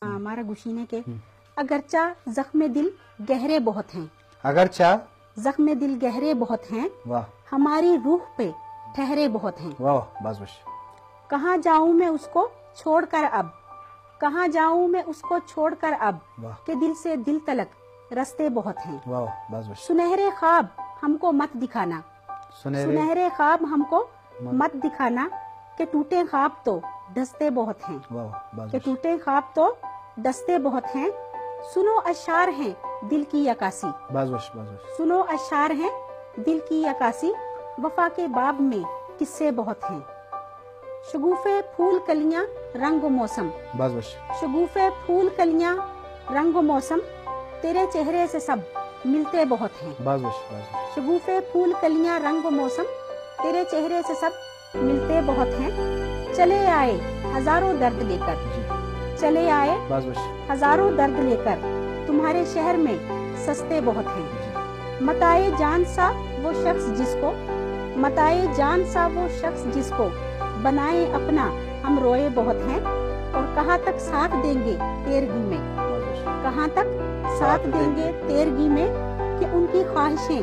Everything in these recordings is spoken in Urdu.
ہمارا گشینے کے اگرچہ زخم دل گہرے بہت ہیں، اگرچہ زخم دل گہرے بہت ہیں، واہ ہماری روح پہ ٹھہرے بہت ہیں۔ واہ بس بس کہاں جاؤں میں اس کو چھوڑ کر اب، کہاں جاؤں میں اس کو چھوڑ کر اب، واہ کہ دل سے دل تلک رستے بہت ہیں۔ واہ بس بس سنہرے خواب ہم کو مت دکھانا، سنہرے خواب ہم کو مت دکھانا، کہ ٹوٹے خواب تو ڈستے بہت ہیں، واہ بس کہ بس ٹوٹے خواب تو ڈستے بہت ہیں۔ سنو اشعار ہیں دل کی عکاسی، بس بس بس بس سنو اشعار ہیں دل کی عکاسی، وفا کے باب میں قصے بہت ہیں۔ شگوفے پھول کلیاں رنگ و موسم، بس بس شگوفے پھول کلیاں رنگ و موسم، تیرے چہرے سے سب ملتے بہت ہیں۔ بس بس بس شگوفے پھول کلیاں رنگ و موسم، تیرے چہرے سے سب ملتے بہت ہیں۔ چلے آئے ہزاروں درد لے کر، جی چلے آئے بس بس ہزاروں درد لے کر، تمہارے شہر میں سستے بہت ہیں۔ جی متائے جان سا وہ شخص جس کو، متائے جان سا وہ شخص جس کو بنائے اپنا ہم روئے بہت ہیں۔ اور کہاں تک ساتھ دیں گے تیرگی میں، بس بس کہاں تک ساتھ دیں گے تیرگی میں، کہ ان کی خواہشیں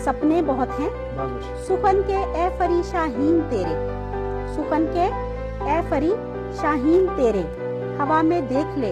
سپنے بہت ہیں۔ بس بس سخن کے اے فری شاہین تیرے، سخن کے اے فری شاہین تیرے، ہوا میں دیکھ لے